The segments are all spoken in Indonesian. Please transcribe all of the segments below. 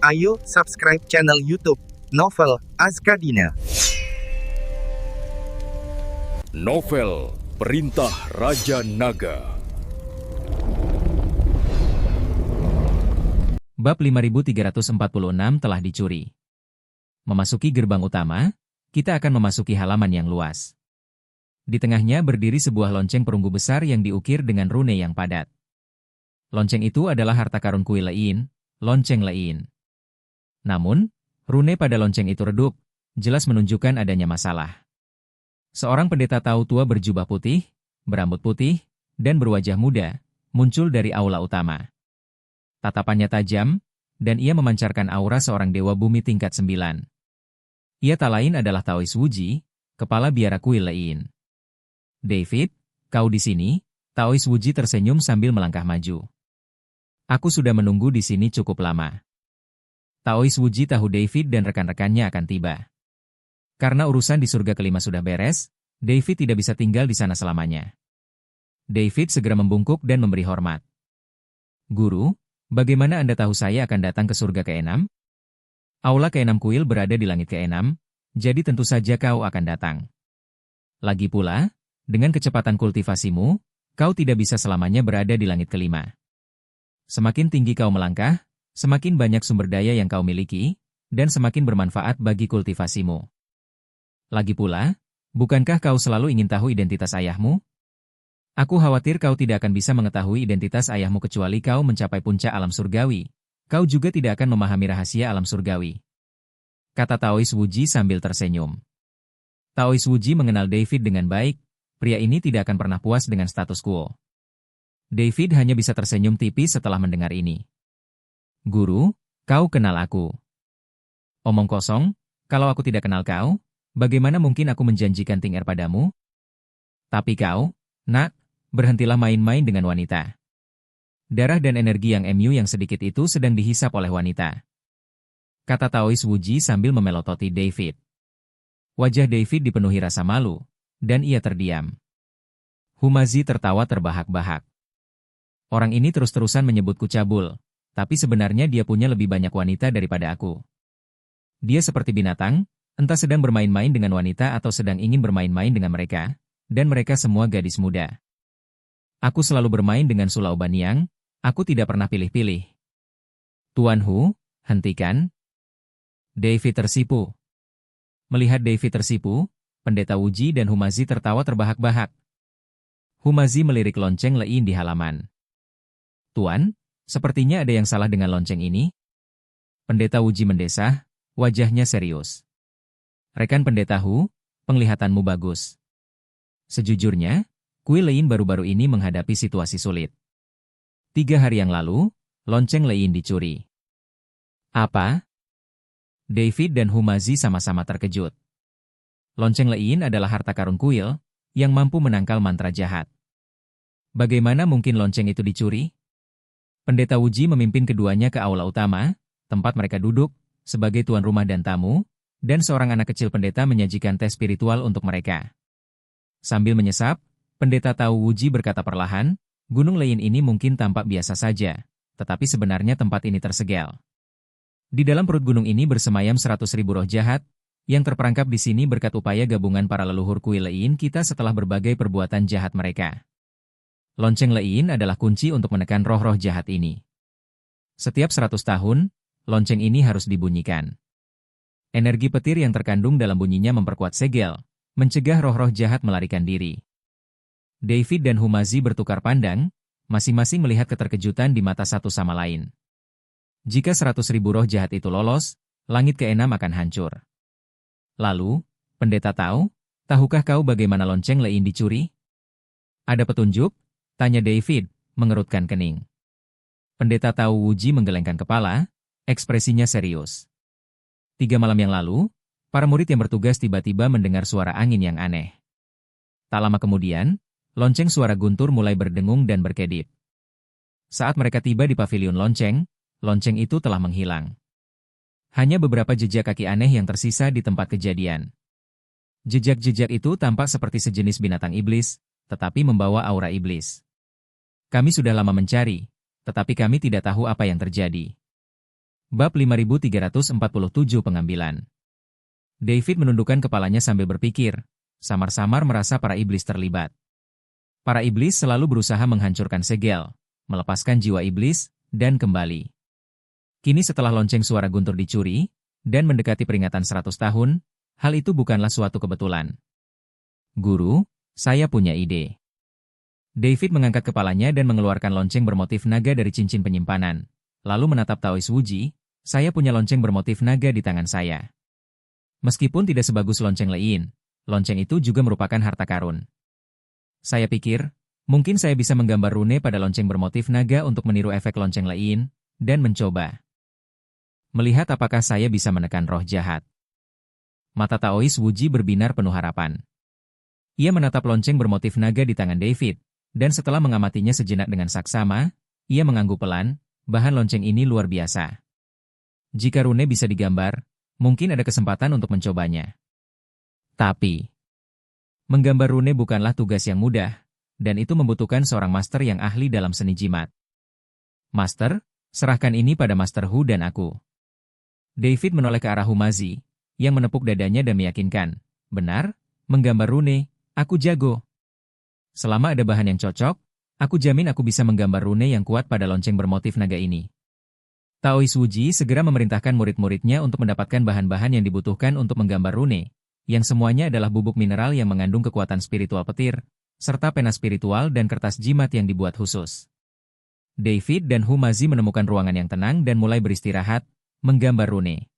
Ayo, subscribe channel YouTube Novel Azkadina. Novel Perintah Raja Naga. Bab 5346 telah dicuri. Memasuki gerbang utama, kita akan memasuki halaman yang luas. Di tengahnya berdiri sebuah lonceng perunggu besar yang diukir dengan rune yang padat. Lonceng itu adalah harta karun kuil Lein, lonceng Lein. Namun, rune pada lonceng itu redup, jelas menunjukkan adanya masalah. Seorang pendeta Tao tua berjubah putih, berambut putih, dan berwajah muda, muncul dari aula utama. Tatapannya tajam, dan ia memancarkan aura seorang dewa bumi tingkat 9. Ia tak lain adalah Taois Wuji, kepala biara kuil Lein. David, kau di sini? Taois Wuji tersenyum sambil melangkah maju. Aku sudah menunggu di sini cukup lama. Taois Wuji tahu David dan rekan-rekannya akan tiba. Karena urusan di surga kelima sudah beres, David tidak bisa tinggal di sana selamanya. David segera membungkuk dan memberi hormat. Guru, bagaimana Anda tahu saya akan datang ke surga ke-6? Aula ke-6 kuil berada di langit ke-6, jadi tentu saja kau akan datang. Lagi pula, dengan kecepatan kultivasimu, kau tidak bisa selamanya berada di langit kelima. Semakin tinggi kau melangkah, semakin banyak sumber daya yang kau miliki, dan semakin bermanfaat bagi kultivasimu. Lagi pula, bukankah kau selalu ingin tahu identitas ayahmu? Aku khawatir kau tidak akan bisa mengetahui identitas ayahmu kecuali kau mencapai puncak alam surgawi. Kau juga tidak akan memahami rahasia alam surgawi. Kata Taois Wuji sambil tersenyum. Taois Wuji mengenal David dengan baik, pria ini tidak akan pernah puas dengan status quo. David hanya bisa tersenyum tipis setelah mendengar ini. Guru, kau kenal aku. Omong kosong, kalau aku tidak kenal kau, bagaimana mungkin aku menjanjikan Ting Er padamu? Tapi kau, nak, berhentilah main-main dengan wanita. Darah dan energi yang yang sedikit itu sedang dihisap oleh wanita. Kata Taois Wuji sambil memelototi David. Wajah David dipenuhi rasa malu, dan ia terdiam. Humazi tertawa terbahak-bahak. Orang ini terus-terusan menyebutku cabul. Tapi sebenarnya dia punya lebih banyak wanita daripada aku. Dia seperti binatang, entah sedang bermain-main dengan wanita atau sedang ingin bermain-main dengan mereka, dan mereka semua gadis muda. Aku selalu bermain dengan Sulau Baniang, aku tidak pernah pilih-pilih. Tuan Hu, hentikan. David tersipu. Melihat David tersipu, Pendeta Wuji dan Humazi tertawa terbahak-bahak. Humazi melirik lonceng Lein di halaman. Tuan, sepertinya ada yang salah dengan lonceng ini. Pendeta Wuji mendesah, wajahnya serius. Rekan Pendeta Hu, penglihatanmu bagus. Sejujurnya, kuil Lein baru-baru ini menghadapi situasi sulit. 3 hari yang lalu, lonceng Lein dicuri. Apa? David dan Humazi sama-sama terkejut. Lonceng Lein adalah harta karun kuil, yang mampu menangkal mantra jahat. Bagaimana mungkin lonceng itu dicuri? Pendeta Wuji memimpin keduanya ke aula utama, tempat mereka duduk, sebagai tuan rumah dan tamu, dan seorang anak kecil pendeta menyajikan teh spiritual untuk mereka. Sambil menyesap, Pendeta Tao Wuji berkata perlahan, Gunung Lein ini mungkin tampak biasa saja, tetapi sebenarnya tempat ini tersegel. Di dalam perut gunung ini bersemayam 100.000 roh jahat, yang terperangkap di sini berkat upaya gabungan para leluhur kuil Lein kita setelah berbagai perbuatan jahat mereka. Lonceng Lein adalah kunci untuk menekan roh-roh jahat ini. Setiap 100 tahun, lonceng ini harus dibunyikan. Energi petir yang terkandung dalam bunyinya memperkuat segel, mencegah roh-roh jahat melarikan diri. David dan Humazi bertukar pandang, masing-masing melihat keterkejutan di mata satu sama lain. Jika 100.000 roh jahat itu lolos, langit ke-6 akan hancur. Lalu, Pendeta Tao, tahukah kau bagaimana lonceng Lein dicuri? Ada petunjuk? Tanya David, mengerutkan kening. Pendeta Tao Wuji menggelengkan kepala, ekspresinya serius. 3 malam yang lalu, para murid yang bertugas tiba-tiba mendengar suara angin yang aneh. Tak lama kemudian, lonceng suara guntur mulai berdengung dan berkedip. Saat mereka tiba di pavilion lonceng, lonceng itu telah menghilang. Hanya beberapa jejak kaki aneh yang tersisa di tempat kejadian. Jejak-jejak itu tampak seperti sejenis binatang iblis, tetapi membawa aura iblis. Kami sudah lama mencari, tetapi kami tidak tahu apa yang terjadi. Bab 5347 Pengambilan. David menundukkan kepalanya sambil berpikir, samar-samar merasa para iblis terlibat. Para iblis selalu berusaha menghancurkan segel, melepaskan jiwa iblis, dan kembali. Kini setelah lonceng suara guntur dicuri, dan mendekati peringatan 100 tahun, hal itu bukanlah suatu kebetulan. Guru, saya punya ide. David mengangkat kepalanya dan mengeluarkan lonceng bermotif naga dari cincin penyimpanan, lalu menatap Taois Wuji. Saya punya lonceng bermotif naga di tangan saya. Meskipun tidak sebagus lonceng Lein, lonceng itu juga merupakan harta karun. Saya pikir, mungkin saya bisa menggambar rune pada lonceng bermotif naga untuk meniru efek lonceng Lein, dan mencoba melihat apakah saya bisa menekan roh jahat. Mata Taois Wuji berbinar penuh harapan. Ia menatap lonceng bermotif naga di tangan David, dan setelah mengamatinya sejenak dengan saksama, ia mengangguk pelan, bahan lonceng ini luar biasa. Jika rune bisa digambar, mungkin ada kesempatan untuk mencobanya. Tapi, menggambar rune bukanlah tugas yang mudah, dan itu membutuhkan seorang master yang ahli dalam seni jimat. Master, serahkan ini pada Master Hu dan aku. David menoleh ke arah Humazi, yang menepuk dadanya dan meyakinkan, benar, menggambar rune, aku jago. Selama ada bahan yang cocok, aku jamin aku bisa menggambar rune yang kuat pada lonceng bermotif naga ini. Taois Wuji segera memerintahkan murid-muridnya untuk mendapatkan bahan-bahan yang dibutuhkan untuk menggambar rune, yang semuanya adalah bubuk mineral yang mengandung kekuatan spiritual petir, serta pena spiritual dan kertas jimat yang dibuat khusus. David dan Humazi menemukan ruangan yang tenang dan mulai beristirahat, menggambar rune.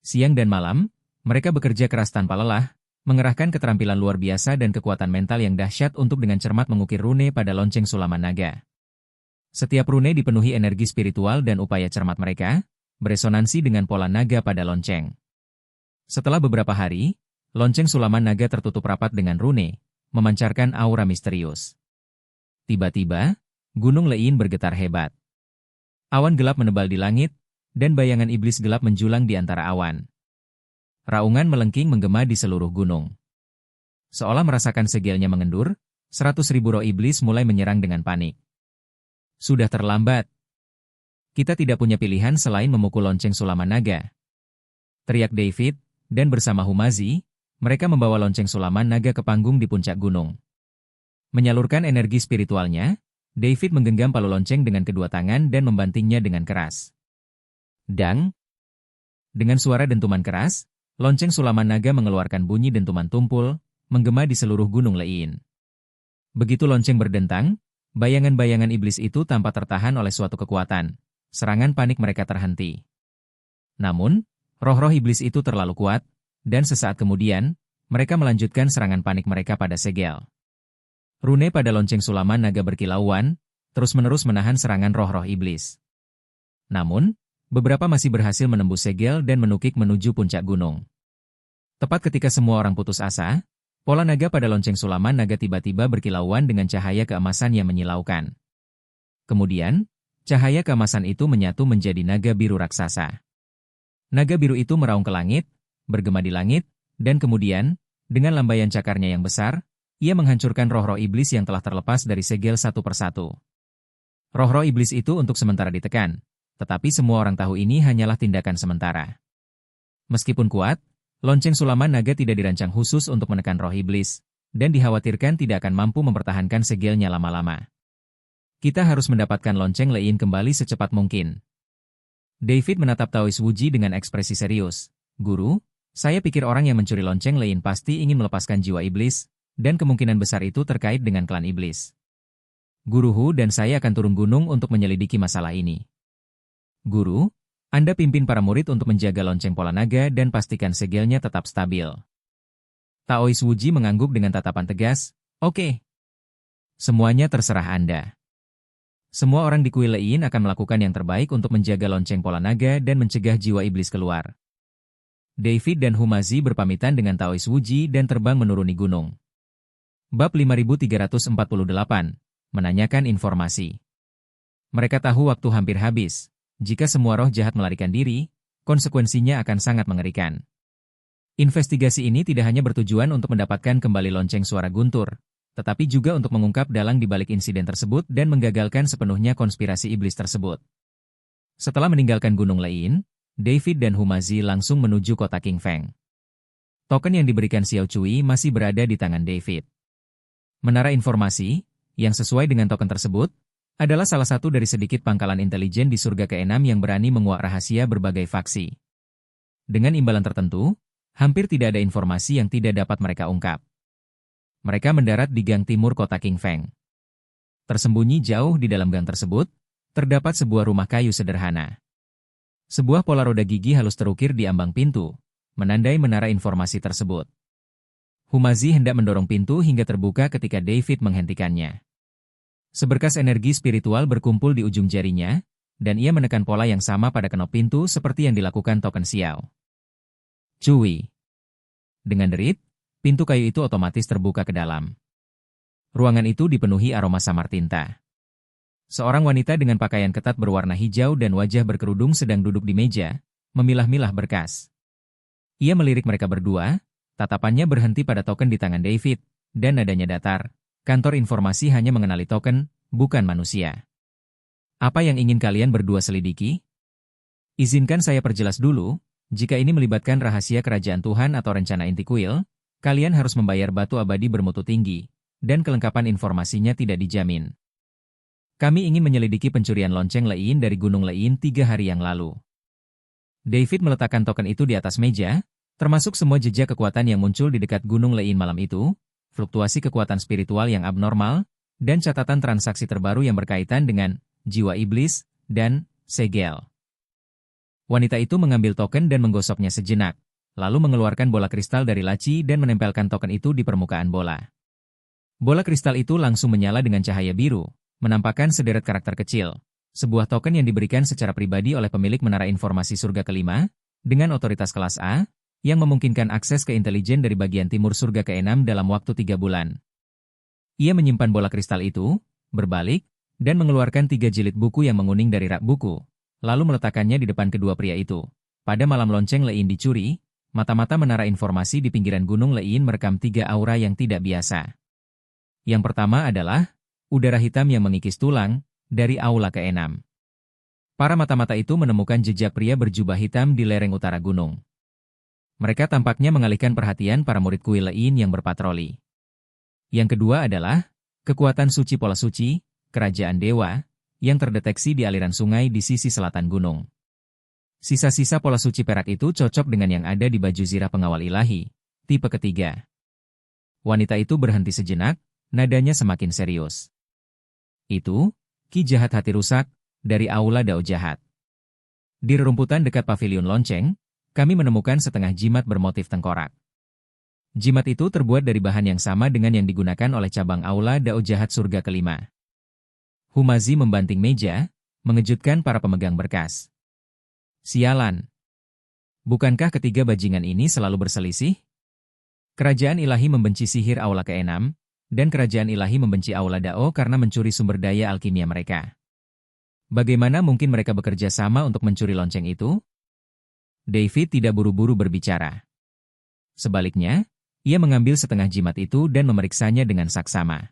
Siang dan malam, mereka bekerja keras tanpa lelah, mengerahkan keterampilan luar biasa dan kekuatan mental yang dahsyat untuk dengan cermat mengukir rune pada lonceng sulaman naga. Setiap rune dipenuhi energi spiritual dan upaya cermat mereka, beresonansi dengan pola naga pada lonceng. Setelah beberapa hari, lonceng sulaman naga tertutup rapat dengan rune, memancarkan aura misterius. Tiba-tiba, Gunung Lein bergetar hebat. Awan gelap menebal di langit, dan bayangan iblis gelap menjulang di antara awan. Raungan melengking menggema di seluruh gunung. Seolah merasakan segelnya mengendur, 100.000 roh iblis mulai menyerang dengan panik. Sudah terlambat. Kita tidak punya pilihan selain memukul lonceng sulaman naga. Teriak David, dan bersama Humazi, mereka membawa lonceng sulaman naga ke panggung di puncak gunung. Menyalurkan energi spiritualnya, David menggenggam palu lonceng dengan kedua tangan dan membantingnya dengan keras. Dang! Dengan suara dentuman keras, lonceng sulaman naga mengeluarkan bunyi dentuman tumpul, menggema di seluruh gunung Lein. Begitu lonceng berdentang, bayangan-bayangan iblis itu tanpa tertahan oleh suatu kekuatan. Serangan panik mereka terhenti. Namun, roh-roh iblis itu terlalu kuat, dan sesaat kemudian, mereka melanjutkan serangan panik mereka pada segel. Rune pada lonceng sulaman naga berkilauan, terus-menerus menahan serangan roh-roh iblis. Namun, beberapa masih berhasil menembus segel dan menukik menuju puncak gunung. Tepat ketika semua orang putus asa, pola naga pada lonceng sulaman naga tiba-tiba berkilauan dengan cahaya keemasan yang menyilaukan. Kemudian, cahaya keemasan itu menyatu menjadi naga biru raksasa. Naga biru itu meraung ke langit, bergema di langit, dan kemudian, dengan lambaian cakarnya yang besar, ia menghancurkan roh-roh iblis yang telah terlepas dari segel satu persatu. Roh-roh iblis itu untuk sementara ditekan, tetapi semua orang tahu ini hanyalah tindakan sementara. Meskipun kuat, lonceng sulaman naga tidak dirancang khusus untuk menekan roh iblis, dan dikhawatirkan tidak akan mampu mempertahankan segelnya lama-lama. Kita harus mendapatkan lonceng Lein kembali secepat mungkin. David menatap Taois Wuji dengan ekspresi serius. Guru, saya pikir orang yang mencuri lonceng Lein pasti ingin melepaskan jiwa iblis, dan kemungkinan besar itu terkait dengan klan iblis. Guru Hu dan saya akan turun gunung untuk menyelidiki masalah ini. Guru, Anda pimpin para murid untuk menjaga lonceng pola naga dan pastikan segelnya tetap stabil. Taois Wuji mengangguk dengan tatapan tegas, oke. Semuanya terserah Anda. Semua orang di kuil Lein akan melakukan yang terbaik untuk menjaga lonceng pola naga dan mencegah jiwa iblis keluar. David dan Humazi berpamitan dengan Taois Wuji dan terbang menuruni gunung. Bab 5348, menanyakan informasi. Mereka tahu waktu hampir habis. Jika semua roh jahat melarikan diri, konsekuensinya akan sangat mengerikan. Investigasi ini tidak hanya bertujuan untuk mendapatkan kembali lonceng suara guntur, tetapi juga untuk mengungkap dalang di balik insiden tersebut dan menggagalkan sepenuhnya konspirasi iblis tersebut. Setelah meninggalkan Gunung Lein, David dan Humazi langsung menuju kota King Feng. Token yang diberikan Xiao Cui masih berada di tangan David. Menara informasi, yang sesuai dengan token tersebut, adalah salah satu dari sedikit pangkalan intelijen di surga ke-6 yang berani menguak rahasia berbagai faksi. Dengan imbalan tertentu, hampir tidak ada informasi yang tidak dapat mereka ungkap. Mereka mendarat di gang timur kota King Feng. Tersembunyi jauh di dalam gang tersebut, terdapat sebuah rumah kayu sederhana. Sebuah pola roda gigi halus terukir di ambang pintu, menandai menara informasi tersebut. Humazi hendak mendorong pintu hingga terbuka ketika David menghentikannya. Seberkas energi spiritual berkumpul di ujung jarinya, dan ia menekan pola yang sama pada kenop pintu seperti yang dilakukan token Xiao Cui. Dengan derit, pintu kayu itu otomatis terbuka ke dalam. Ruangan itu dipenuhi aroma samar tinta. Seorang wanita dengan pakaian ketat berwarna hijau dan wajah berkerudung sedang duduk di meja, memilah-milah berkas. Ia melirik mereka berdua, tatapannya berhenti pada token di tangan David, dan nadanya datar. Kantor informasi hanya mengenali token, bukan manusia. Apa yang ingin kalian berdua selidiki? Izinkan saya perjelas dulu, jika ini melibatkan rahasia kerajaan Tuhan atau rencana inti kuil, kalian harus membayar batu abadi bermutu tinggi, dan kelengkapan informasinya tidak dijamin. Kami ingin menyelidiki pencurian lonceng Lein dari Gunung Lein 3 hari yang lalu. David meletakkan token itu di atas meja, termasuk semua jejak kekuatan yang muncul di dekat Gunung Lein malam itu, fluktuasi kekuatan spiritual yang abnormal, dan catatan transaksi terbaru yang berkaitan dengan jiwa iblis dan segel. Wanita itu mengambil token dan menggosoknya sejenak, lalu mengeluarkan bola kristal dari laci dan menempelkan token itu di permukaan bola. Bola kristal itu langsung menyala dengan cahaya biru, menampakkan sederet karakter kecil, sebuah token yang diberikan secara pribadi oleh pemilik menara informasi surga kelima, dengan otoritas kelas A, yang memungkinkan akses ke intelijen dari bagian timur surga ke-6 dalam waktu 3 bulan. Ia menyimpan bola kristal itu, berbalik, dan mengeluarkan 3 jilid buku yang menguning dari rak buku, lalu meletakkannya di depan kedua pria itu. Pada malam lonceng Lein dicuri, mata-mata menara informasi di pinggiran Gunung Lein merekam 3 aura yang tidak biasa. Yang pertama adalah udara hitam yang mengikis tulang dari aula ke-6. Para mata-mata itu menemukan jejak pria berjubah hitam di lereng utara gunung. Mereka tampaknya mengalihkan perhatian para murid kuil Lein yang berpatroli. Yang kedua adalah kekuatan suci pola suci, kerajaan dewa, yang terdeteksi di aliran sungai di sisi selatan gunung. Sisa-sisa pola suci perak itu cocok dengan yang ada di baju zirah pengawal ilahi, tipe ketiga. Wanita itu berhenti sejenak, nadanya semakin serius. Itu, Ki Jahat Hati Rusak, dari Aula Dao Jahat. Di rerumputan dekat pavilion lonceng, kami menemukan setengah jimat bermotif tengkorak. Jimat itu terbuat dari bahan yang sama dengan yang digunakan oleh cabang Aula Dao Jahat Surga kelima. Humazi membanting meja, mengejutkan para pemegang berkas. Sialan. Bukankah ketiga bajingan ini selalu berselisih? Kerajaan ilahi membenci sihir Aula ke-6, dan kerajaan ilahi membenci Aula Dao karena mencuri sumber daya alkimia mereka. Bagaimana mungkin mereka bekerja sama untuk mencuri lonceng itu? David tidak buru-buru berbicara. Sebaliknya, ia mengambil setengah jimat itu dan memeriksanya dengan saksama.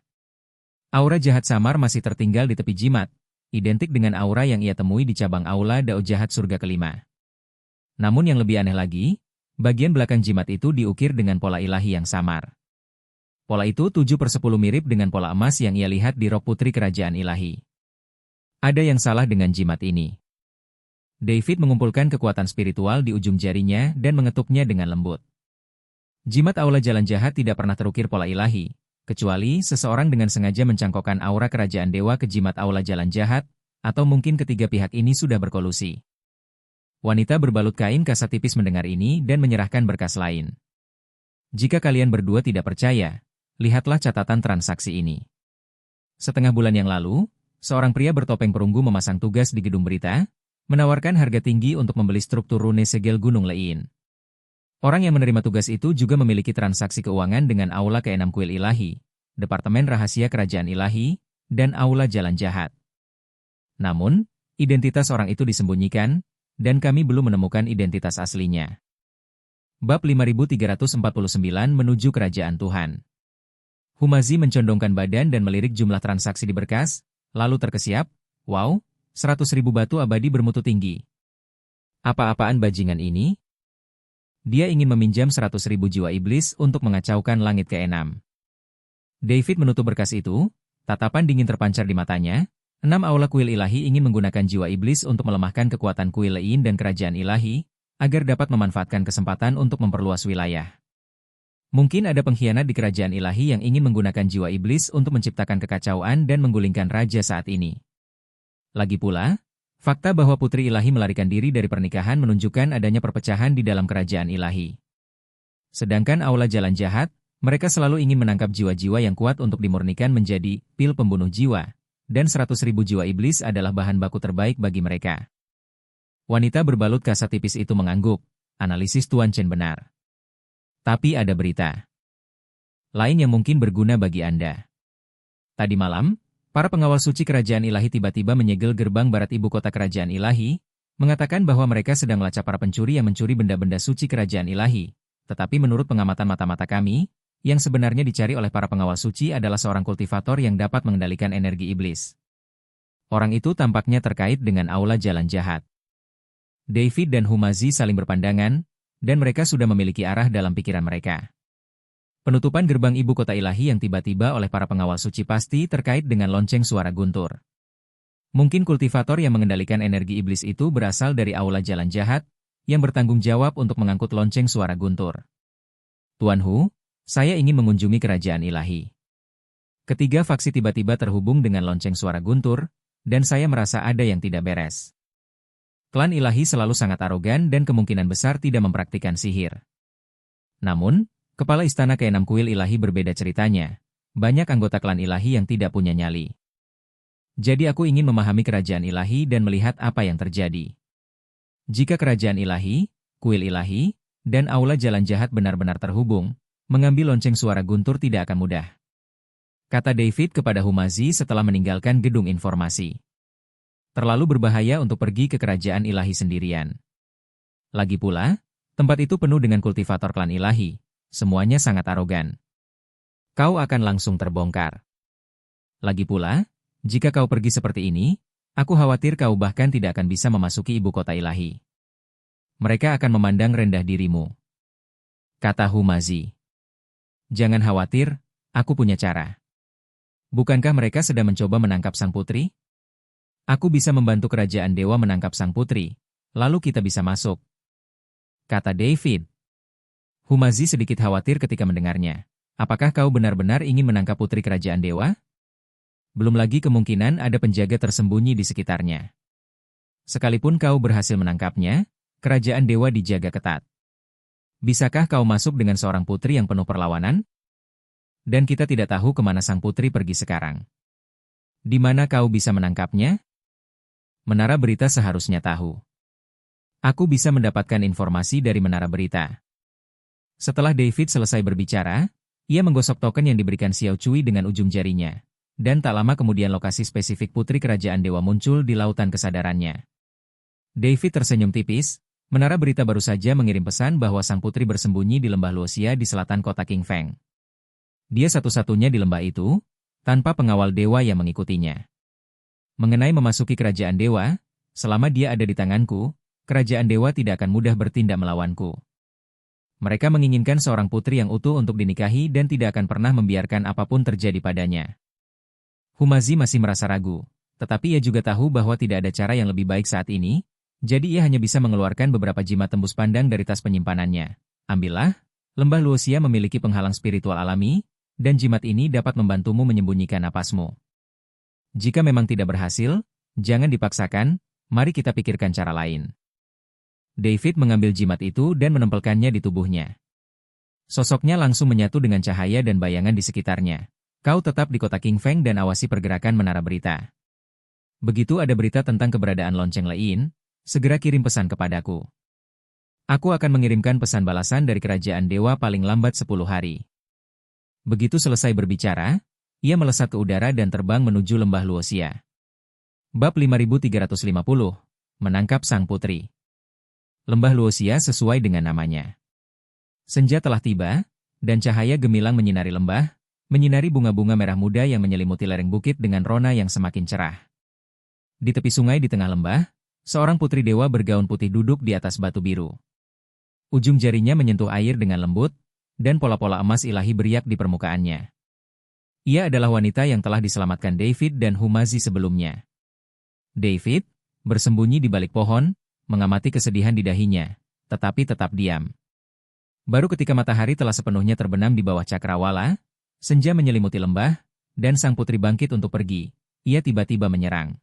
Aura jahat samar masih tertinggal di tepi jimat, identik dengan aura yang ia temui di cabang Aula Dao Jahat Surga kelima. Namun yang lebih aneh lagi, bagian belakang jimat itu diukir dengan pola ilahi yang samar. Pola itu 7/10 mirip dengan pola emas yang ia lihat di rok putri kerajaan ilahi. Ada yang salah dengan jimat ini. David mengumpulkan kekuatan spiritual di ujung jarinya dan mengetuknya dengan lembut. Jimat Aula Jalan Jahat tidak pernah terukir pola ilahi, kecuali seseorang dengan sengaja mencangkokkan aura kerajaan dewa ke jimat Aula Jalan Jahat, atau mungkin ketiga pihak ini sudah berkolusi. Wanita berbalut kain kasar tipis mendengar ini dan menyerahkan berkas lain. Jika kalian berdua tidak percaya, lihatlah catatan transaksi ini. Setengah bulan yang lalu, seorang pria bertopeng perunggu memasang tugas di gedung berita, menawarkan harga tinggi untuk membeli struktur rune segel Gunung Lein. Orang yang menerima tugas itu juga memiliki transaksi keuangan dengan Aula ke-6 Kuil Ilahi, Departemen Rahasia Kerajaan Ilahi, dan Aula Jalan Jahat. Namun, identitas orang itu disembunyikan, dan kami belum menemukan identitas aslinya. Bab 5349 menuju Kerajaan Tuhan. Humazi mencondongkan badan dan melirik jumlah transaksi di berkas, lalu terkesiap, wow, 100.000 batu abadi bermutu tinggi. Apa-apaan bajingan ini? Dia ingin meminjam 100.000 jiwa iblis untuk mengacaukan langit ke-6. David menutup berkas itu, tatapan dingin terpancar di matanya. 6 aula kuil ilahi ingin menggunakan jiwa iblis untuk melemahkan kekuatan kuil Lein dan kerajaan ilahi, agar dapat memanfaatkan kesempatan untuk memperluas wilayah. Mungkin ada pengkhianat di kerajaan ilahi yang ingin menggunakan jiwa iblis untuk menciptakan kekacauan dan menggulingkan raja saat ini. Lagi pula, fakta bahwa putri ilahi melarikan diri dari pernikahan menunjukkan adanya perpecahan di dalam kerajaan ilahi. Sedangkan aula jalan jahat, mereka selalu ingin menangkap jiwa-jiwa yang kuat untuk dimurnikan menjadi pil pembunuh jiwa, dan 100.000 jiwa iblis adalah bahan baku terbaik bagi mereka. Wanita berbalut kasar tipis itu mengangguk, analisis Tuan Chen benar. Tapi ada berita lain yang mungkin berguna bagi Anda. Tadi malam, para pengawal suci kerajaan ilahi tiba-tiba menyegel gerbang barat ibu kota kerajaan ilahi, mengatakan bahwa mereka sedang melacak para pencuri yang mencuri benda-benda suci kerajaan ilahi. Tetapi menurut pengamatan mata-mata kami, yang sebenarnya dicari oleh para pengawal suci adalah seorang kultivator yang dapat mengendalikan energi iblis. Orang itu tampaknya terkait dengan aula jalan jahat. David dan Humazi saling berpandangan, dan mereka sudah memiliki arah dalam pikiran mereka. Penutupan gerbang ibu kota ilahi yang tiba-tiba oleh para pengawal suci pasti terkait dengan lonceng suara guntur. Mungkin kultivator yang mengendalikan energi iblis itu berasal dari aula jalan jahat, yang bertanggung jawab untuk mengangkut lonceng suara guntur. Tuan Hu, saya ingin mengunjungi kerajaan ilahi. Ketiga faksi tiba-tiba terhubung dengan lonceng suara guntur, dan saya merasa ada yang tidak beres. Klan ilahi selalu sangat arogan dan kemungkinan besar tidak mempraktikkan sihir. Namun, kepala istana ke-6 kuil ilahi berbeda ceritanya. Banyak anggota klan ilahi yang tidak punya nyali. Jadi aku ingin memahami kerajaan ilahi dan melihat apa yang terjadi. Jika kerajaan ilahi, kuil ilahi, dan aula jalan jahat benar-benar terhubung, mengambil lonceng suara guntur tidak akan mudah. Kata David kepada Humazi setelah meninggalkan gedung informasi. Terlalu berbahaya untuk pergi ke kerajaan ilahi sendirian. Lagi pula, tempat itu penuh dengan kultivator klan ilahi. Semuanya sangat arogan. Kau akan langsung terbongkar. Lagi pula, jika kau pergi seperti ini, aku khawatir kau bahkan tidak akan bisa memasuki ibu kota ilahi. Mereka akan memandang rendah dirimu. Kata Humazi. Jangan khawatir, aku punya cara. Bukankah mereka sedang mencoba menangkap sang putri? Aku bisa membantu kerajaan dewa menangkap sang putri, lalu kita bisa masuk. Kata David. Humazi sedikit khawatir ketika mendengarnya. Apakah kau benar-benar ingin menangkap putri kerajaan dewa? Belum lagi kemungkinan ada penjaga tersembunyi di sekitarnya. Sekalipun kau berhasil menangkapnya, kerajaan dewa dijaga ketat. Bisakah kau masuk dengan seorang putri yang penuh perlawanan? Dan kita tidak tahu kemana sang putri pergi sekarang. Di mana kau bisa menangkapnya? Menara berita seharusnya tahu. Aku bisa mendapatkan informasi dari menara berita. Setelah David selesai berbicara, ia menggosok token yang diberikan Xiao Cui dengan ujung jarinya. Dan tak lama kemudian lokasi spesifik putri kerajaan dewa muncul di lautan kesadarannya. David tersenyum tipis, menara berita baru saja mengirim pesan bahwa sang putri bersembunyi di lembah Luoxia di selatan kota King Feng. Dia satu-satunya di lembah itu, tanpa pengawal dewa yang mengikutinya. Mengenai memasuki kerajaan dewa, selama dia ada di tanganku, kerajaan dewa tidak akan mudah bertindak melawanku. Mereka menginginkan seorang putri yang utuh untuk dinikahi dan tidak akan pernah membiarkan apapun terjadi padanya. Humazi masih merasa ragu, tetapi ia juga tahu bahwa tidak ada cara yang lebih baik saat ini, jadi ia hanya bisa mengeluarkan beberapa jimat tembus pandang dari tas penyimpanannya. Ambillah, lembah Luoxia memiliki penghalang spiritual alami, dan jimat ini dapat membantumu menyembunyikan napasmu. Jika memang tidak berhasil, jangan dipaksakan, mari kita pikirkan cara lain. David mengambil jimat itu dan menempelkannya di tubuhnya. Sosoknya langsung menyatu dengan cahaya dan bayangan di sekitarnya. Kau tetap di kota King Feng dan awasi pergerakan menara berita. Begitu ada berita tentang keberadaan lonceng Lein, segera kirim pesan kepadaku. Aku akan mengirimkan pesan balasan dari kerajaan dewa paling lambat 10 hari. Begitu selesai berbicara, ia melesat ke udara dan terbang menuju lembah Luoxia. Bab 5350, Menangkap Sang Putri. Lembah Luoxia sesuai dengan namanya. Senja telah tiba, dan cahaya gemilang menyinari lembah, menyinari bunga-bunga merah muda yang menyelimuti lereng bukit dengan rona yang semakin cerah. Di tepi sungai di tengah lembah, seorang putri dewa bergaun putih duduk di atas batu biru. Ujung jarinya menyentuh air dengan lembut, dan pola-pola emas ilahi beriak di permukaannya. Ia adalah wanita yang telah diselamatkan David dan Humazi sebelumnya. David bersembunyi di balik pohon, mengamati kesedihan di dahinya, tetapi tetap diam. Baru ketika matahari telah sepenuhnya terbenam di bawah cakrawala, senja menyelimuti lembah, dan sang putri bangkit untuk pergi, ia tiba-tiba menyerang.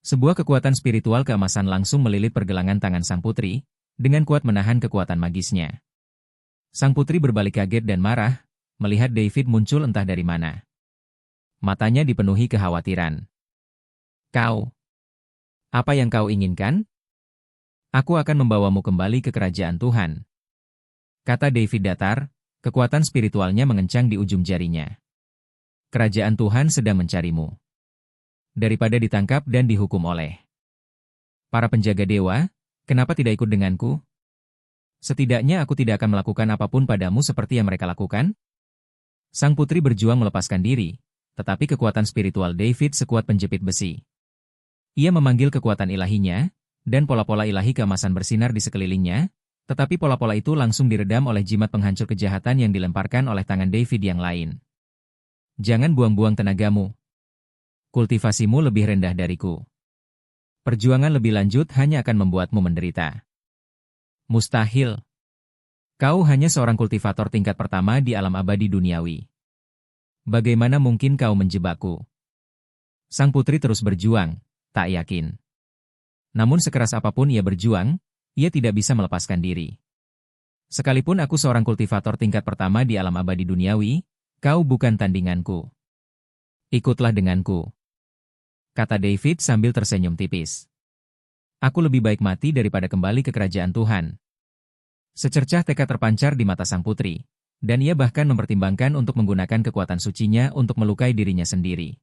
Sebuah kekuatan spiritual keemasan langsung melilit pergelangan tangan sang putri, dengan kuat menahan kekuatan magisnya. Sang putri berbalik kaget dan marah, melihat David muncul entah dari mana. Matanya dipenuhi kekhawatiran. "Kau, apa yang kau inginkan? Aku akan membawamu kembali ke kerajaan Tuhan," kata David datar, kekuatan spiritualnya mengencang di ujung jarinya. "Kerajaan Tuhan sedang mencarimu. Daripada ditangkap dan dihukum oleh para penjaga dewa, kenapa tidak ikut denganku? Setidaknya aku tidak akan melakukan apapun padamu seperti yang mereka lakukan." Sang putri berjuang melepaskan diri, tetapi kekuatan spiritual David sekuat penjepit besi. Ia memanggil kekuatan ilahinya, dan pola-pola ilahi keemasan bersinar di sekelilingnya, tetapi pola-pola itu langsung diredam oleh jimat penghancur kejahatan yang dilemparkan oleh tangan David yang lain. "Jangan buang-buang tenagamu. Kultivasimu lebih rendah dariku. Perjuangan lebih lanjut hanya akan membuatmu menderita." "Mustahil. Kau hanya seorang kultivator tingkat pertama di alam abadi duniawi. Bagaimana mungkin kau menjebakku?" Sang putri terus berjuang, tak yakin. Namun sekeras apapun ia berjuang, ia tidak bisa melepaskan diri. "Sekalipun aku seorang kultivator tingkat pertama di alam abadi duniawi, kau bukan tandinganku. Ikutlah denganku," kata David sambil tersenyum tipis. "Aku lebih baik mati daripada kembali ke kerajaan Tuhan." Secercah tekad terpancar di mata sang putri, dan ia bahkan mempertimbangkan untuk menggunakan kekuatan sucinya untuk melukai dirinya sendiri.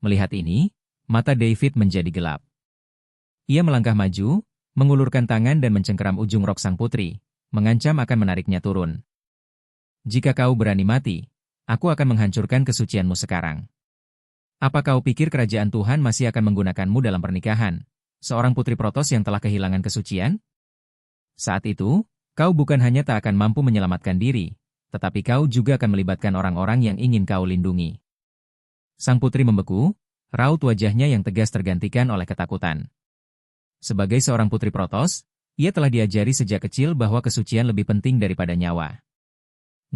Melihat ini, mata David menjadi gelap. Ia melangkah maju, mengulurkan tangan dan mencengkeram ujung rok sang putri, mengancam akan menariknya turun. "Jika kau berani mati, aku akan menghancurkan kesucianmu sekarang. Apa kau pikir kerajaan Tuhan masih akan menggunakanmu dalam pernikahan, seorang putri Protos yang telah kehilangan kesucian? Saat itu, kau bukan hanya tak akan mampu menyelamatkan diri, tetapi kau juga akan melibatkan orang-orang yang ingin kau lindungi." Sang putri membeku, raut wajahnya yang tegas tergantikan oleh ketakutan. Sebagai seorang putri Protos, ia telah diajari sejak kecil bahwa kesucian lebih penting daripada nyawa.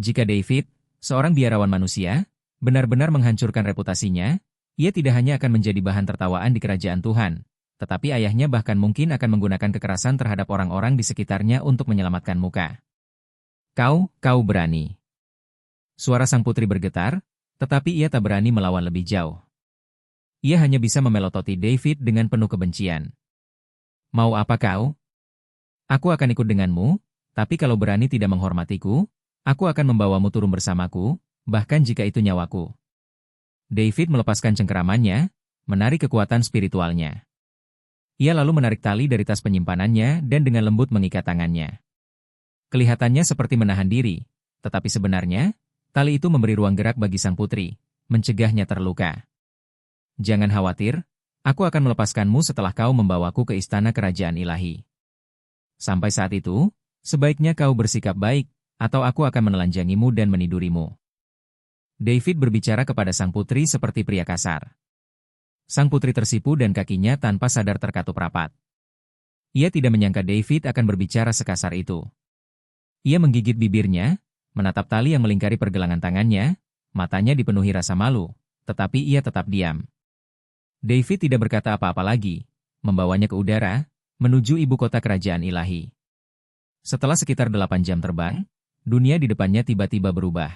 Jika David, seorang biarawan manusia, benar-benar menghancurkan reputasinya, ia tidak hanya akan menjadi bahan tertawaan di kerajaan Tuhan, tetapi ayahnya bahkan mungkin akan menggunakan kekerasan terhadap orang-orang di sekitarnya untuk menyelamatkan muka. Kau berani." Suara sang putri bergetar, tetapi ia tak berani melawan lebih jauh. Ia hanya bisa memelototi David dengan penuh kebencian. "Mau apa kau? Aku akan ikut denganmu, tapi kalau berani tidak menghormatiku, aku akan membawamu turun bersamaku, bahkan jika itu nyawaku." David melepaskan cengkeramannya, menarik kekuatan spiritualnya. Ia lalu menarik tali dari tas penyimpanannya dan dengan lembut mengikat tangannya. Kelihatannya seperti menahan diri, tetapi sebenarnya, tali itu memberi ruang gerak bagi sang putri, mencegahnya terluka. "Jangan khawatir, aku akan melepaskanmu setelah kau membawaku ke istana kerajaan ilahi. Sampai saat itu, sebaiknya kau bersikap baik, atau aku akan menelanjangimu dan menidurimu." David berbicara kepada sang putri seperti pria kasar. Sang putri tersipu dan kakinya tanpa sadar terkatup rapat. Ia tidak menyangka David akan berbicara sekasar itu. Ia menggigit bibirnya, menatap tali yang melingkari pergelangan tangannya, matanya dipenuhi rasa malu, tetapi ia tetap diam. David tidak berkata apa-apa lagi, membawanya ke udara, menuju ibu kota kerajaan ilahi. Setelah sekitar 8 jam terbang, dunia di depannya tiba-tiba berubah.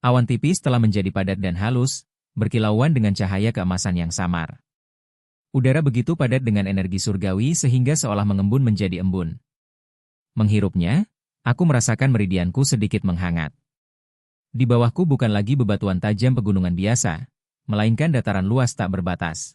Awan tipis telah menjadi padat dan halus, berkilauan dengan cahaya keemasan yang samar. Udara begitu padat dengan energi surgawi sehingga seolah mengembun menjadi embun. Menghirupnya, aku merasakan meridianku sedikit menghangat. Di bawahku bukan lagi bebatuan tajam pegunungan biasa, melainkan dataran luas tak berbatas.